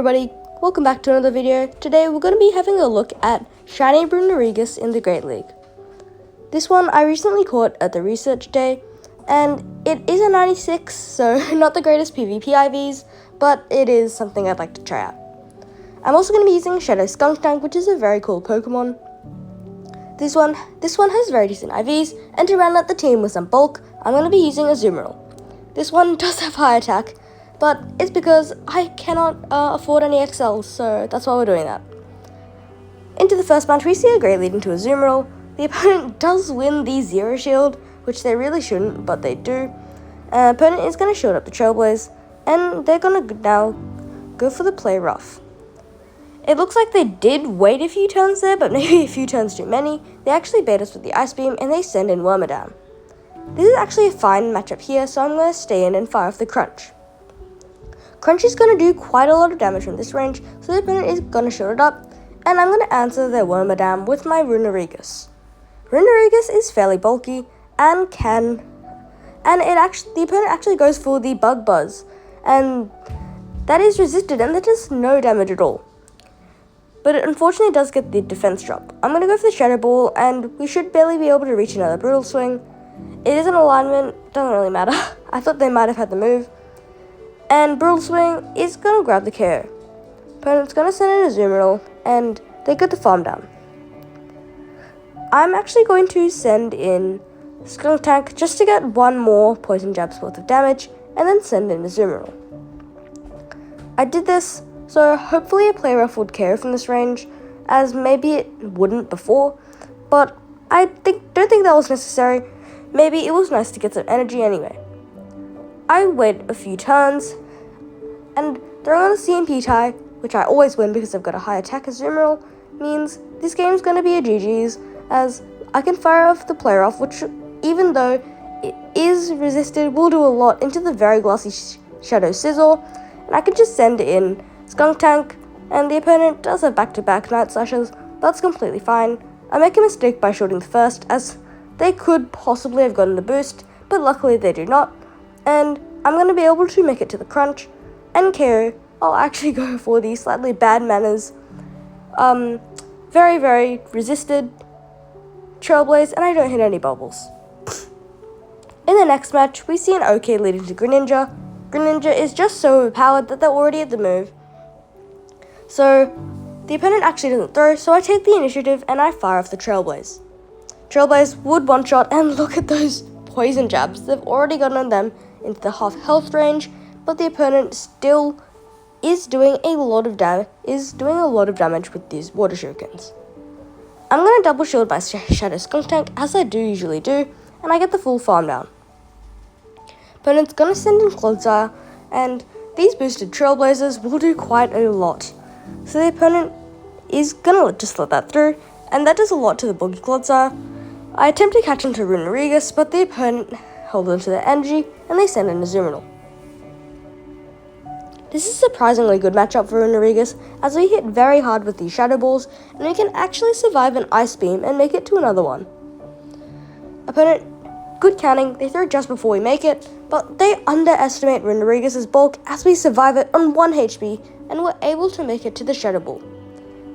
everybody, welcome back to another video. Today we're going to be having a look at shiny Runerigus in the Great League. This one I recently caught at the research day, and it is a 96, so not the greatest PvP IVs, but it is something I'd like to try out. I'm also going to be using Skuntank, which is a very cool Pokémon. This one has very decent IVs, and to round out the team with some bulk, I'm going to be using a Azumarill. This one does have high attack, but it's because I cannot afford any XLs, so that's why we're doing that. Into the first match, we see a Great lead into a Azumarill. The opponent does win the Zero Shield, which they really shouldn't, but they do. Opponent is going to shield up the Trailblaze, and they're going to now go for the play rough. It looks like they did wait a few turns there, but maybe a few turns too many. They actually bait us with the Ice Beam, and they send in Wormadam. This is actually a fine matchup here, so I'm going to stay in and fire off the Crunch. Crunch is going to do quite a lot of damage from this range, so the opponent is going to shield it up, and I'm going to answer their Wormadam with my Runerigus. Runerigus is fairly bulky, and the opponent actually goes for the Bug Buzz, and that is resisted, and that does no damage at all. But it unfortunately does get the defense drop. I'm going to go for the Shadow Ball, and we should barely be able to reach another Brutal Swing. It is an alignment, doesn't really matter. I thought they might have had the move. And Brutal Swing is going to grab the KO. Opponent's going to send in a Azumarill, and they get the farm down. I'm actually going to send in Skuntank just to get one more Poison Jab's worth of damage, and then send in a Azumarill. I did this so hopefully a play rough would KO from this range, as maybe it wouldn't before, but I don't think that was necessary. Maybe it was nice to get some energy anyway. I wait a few turns, and throwing on a CMP tie, which I always win because I've got a high attack Azumarill, means this game's going to be a GG's, as I can fire off the play rough, which even though it is resisted, will do a lot into the very glassy Shadow Scizor, and I can just send in Skuntank, and the opponent does have back-to-back Night Slashes. That's completely fine. I make a mistake by shooting the first, as they could possibly have gotten the boost, but luckily they do not, and I'm going to be able to make it to the Crunch, and KO. I'll actually go for the slightly bad manners, very, very resisted Trailblaze, and I don't hit any bubbles. In the next match, we see an OK leading to Greninja. Greninja is just so overpowered that they're already at the move. So, the opponent actually doesn't throw, so I take the initiative and I fire off the Trailblaze. Trailblaze would one-shot, and look at those Poison Jabs. They've already gotten them into the half health range, but the opponent still is doing a lot of damage with these Water Shurikens. I'm going to double shield my Shadow Skuntank, as I do usually do, and I get the full farm down. Opponent's going to send in Clodsire, and these boosted Trailblazers will do quite a lot. So the opponent is going to just let that through, and that does a lot to the bulky Clodsire. I attempt to catch into Runerigus, but the opponent held onto their energy, and they send in a Azumarill. This is a surprisingly good matchup for Runerigus, as we hit very hard with these Shadow Balls, and we can actually survive an Ice Beam and make it to another one. Opponent, good counting, they throw just before we make it, but they underestimate Runerigus' bulk as we survive it on 1 HP, and we're able to make it to the Shadow Ball.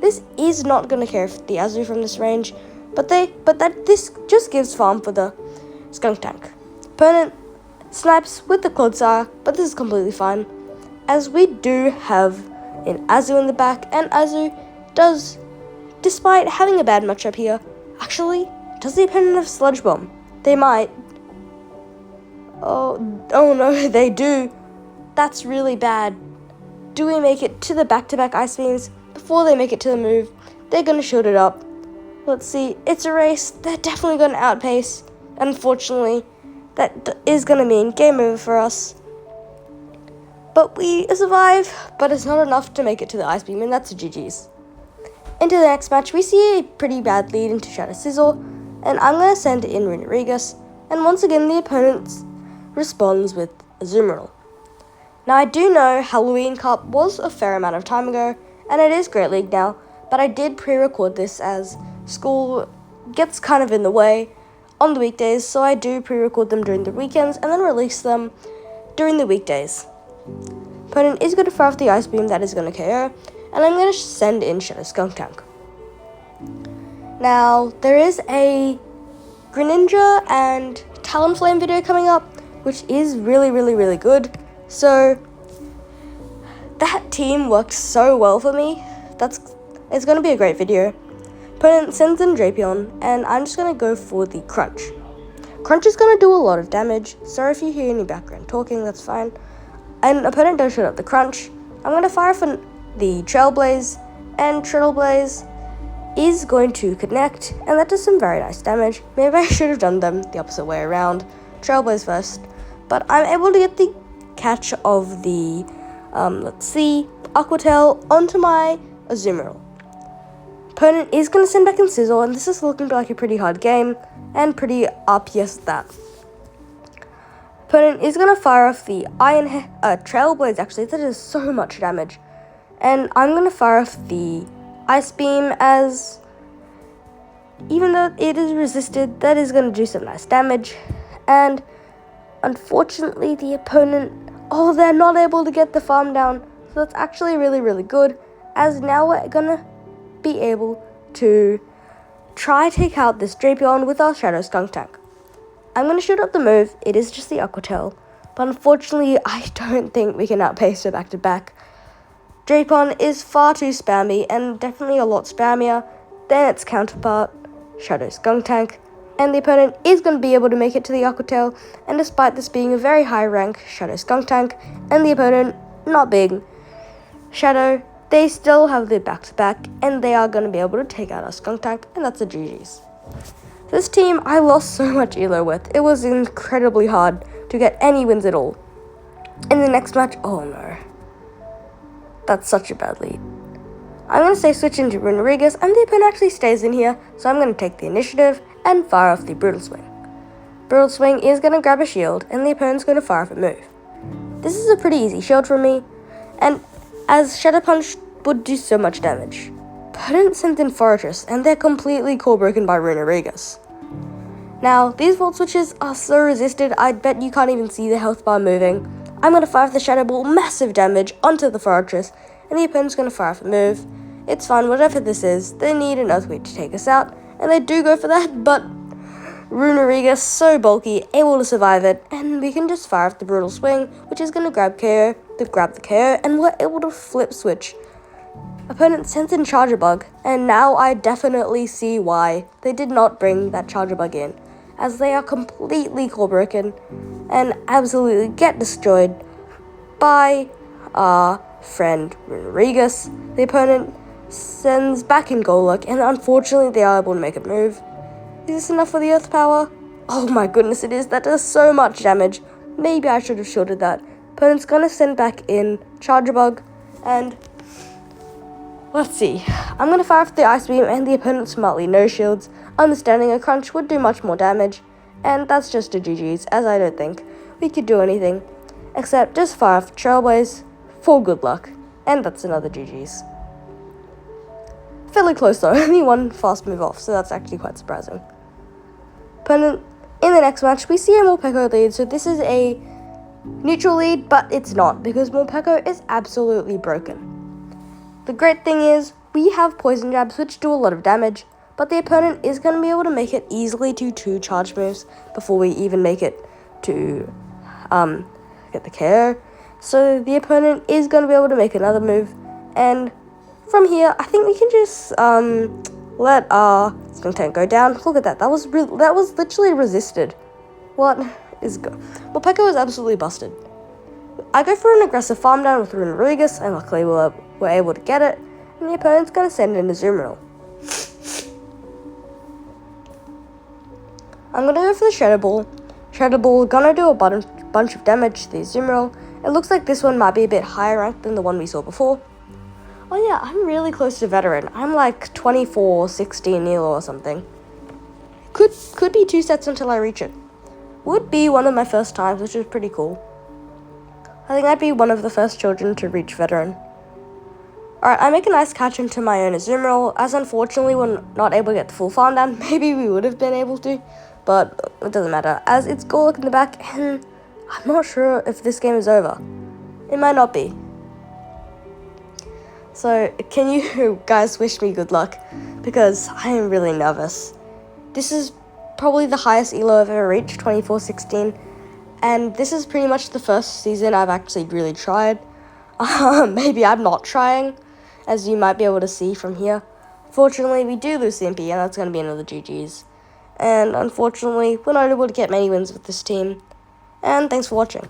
This is not going to care for the Azu from this range, but this just gives farm for the Skuntank. Opponent snipes with the Clodsire, but this is completely fine, as we do have an Azu in the back, and Azu does, despite having a bad matchup here, actually, does the opponent have Sludge Bomb? They might. Oh no, they do. That's really bad. Do we make it to the back-to-back Ice Beams? Before they make it to the move, they're going to shield it up. Let's see, it's a race. They're definitely going to outpace. Unfortunately, that is going to mean game over for us. But we survive, but it's not enough to make it to the Ice Beam, and that's a GG's. Into the next match, we see a pretty bad lead into Shadow Scizor, and I'm going to send in Runerigus, and once again the opponent responds with Azumarill. Now I do know Halloween Cup was a fair amount of time ago, and it is Great League now, but I did pre-record this as school gets kind of in the way on the weekdays, so I do pre-record them during the weekends and then release them during the weekdays. Opponent is going to fire off the Ice Beam, that is going to KO, and I'm going to send in Shadow Skuntank. Now, there is a Greninja and Talonflame video coming up, which is really good. So, that team works so well for me. It's going to be a great video. Opponent sends in Drapion, and I'm just going to go for the Crunch. Crunch is going to do a lot of damage. Sorry if you hear any background talking, that's fine. And opponent does shoot up the Crunch. I'm going to fire off the Trailblaze, and Trailblaze is going to connect, and that does some very nice damage. Maybe I should have done them the opposite way around. Trailblaze first. But I'm able to get the catch of the, Aqua Tail onto my Azumarill. Opponent is going to send back in Sizzle, and this is looking like a pretty hard game, and pretty RPS at that. Opponent is going to fire off the Trailblaze, actually, that does so much damage. And I'm going to fire off the Ice Beam, as even though it is resisted, that is going to do some nice damage. And unfortunately, the opponent, they're not able to get the farm down, so that's actually really good, as now we're going to be able to try take out this Drapion with our Shadow Skuntank. I'm going to shoot up the move. It is just the Aqua Tail, but unfortunately I don't think we can outpace her back to back. Drapion is far too spammy, and definitely a lot spammier than its counterpart, Shadow Skuntank, and the opponent is going to be able to make it to the Aqua Tail, and despite this being a very high rank Shadow Skuntank, and the opponent not being Shadow, they still have the back-to-back, and they are going to be able to take out our Skuntank, and that's the GG's. This team, I lost so much elo with. It was incredibly hard to get any wins at all. In the next match, oh no. That's such a bad lead. I'm going to say switch into Runerigus, and the opponent actually stays in here, so I'm going to take the initiative and fire off the Brutal Swing. Brutal Swing is going to grab a shield, and the opponent's going to fire off a move. This is a pretty easy shield for me, and as Shadow Punch would do so much damage. Opponent sent in Fortress, and they're completely core broken by Runerigus. Now, these Volt Switches are so resisted, I bet you can't even see the health bar moving. I'm going to fire off the Shadow Ball, massive damage onto the Fortress, and the opponent's going to fire off a move. It's fine, whatever this is, they need an Earthquake to take us out, and they do go for that, but Runerigus, so bulky, able to survive it, and we can just fire off the Brutal Swing, which is going to grab the KO, and we're able to flip switch. Opponent sends in Charger Bug, and now I definitely see why they did not bring that Charger Bug in, as they are completely core broken and absolutely get destroyed by our friend Runerigus. The opponent sends back in Golurk, and unfortunately they are able to make a move. Is this enough for the Earth Power? Oh my goodness, it is. That does so much damage. Maybe I should have shielded that. Opponent's gonna send back in Charger Bug, and let's see. I'm gonna fire off the Ice Beam, and the opponent smartly no shields, understanding a Crunch would do much more damage, and that's just a GG's, as I don't think we could do anything except just fire off Trailblaze for good luck, and that's another GG's. Fairly close though, only one fast move off, so that's actually quite surprising. Opponent, in the next match, we see a Morpeko lead, so this is a neutral lead, but it's not, because Morpeko is absolutely broken. The great thing is, we have Poison Jabs, which do a lot of damage, but the opponent is going to be able to make it easily to 2 charge moves before we even make it to get the KO. So the opponent is going to be able to make another move, and from here, I think we can just let our Skuntank go down. Look at that. That was literally resisted. What is good? Well, Peko is absolutely busted. I go for an aggressive farm down with Runerigus, and luckily we're able to get it. And the opponent's going to send in a Azumarill. I'm going to go for the Shadow Ball. Shadow Ball gonna do a bunch of damage to the Azumarill. It looks like this one might be a bit higher ranked than the one we saw before. Oh yeah, I'm really close to Veteran. I'm like 24-16 Elo or something. Could be 2 sets until I reach it. Would be one of my first times, which is pretty cool. I think I'd be one of the first children to reach Veteran. Alright, I make a nice catch into my own Azumarill, as unfortunately we're not able to get the full farm down. Maybe we would have been able to, but it doesn't matter, as it's Golurk in the back, and I'm not sure if this game is over. It might not be. So, can you guys wish me good luck? Because I am really nervous. This is probably the highest elo I've ever reached, 2416. And this is pretty much the first season I've actually really tried. Maybe I'm not trying, as you might be able to see from here. Fortunately, we do lose the MP, and that's going to be another GG's. And unfortunately, we're not able to get many wins with this team. And thanks for watching.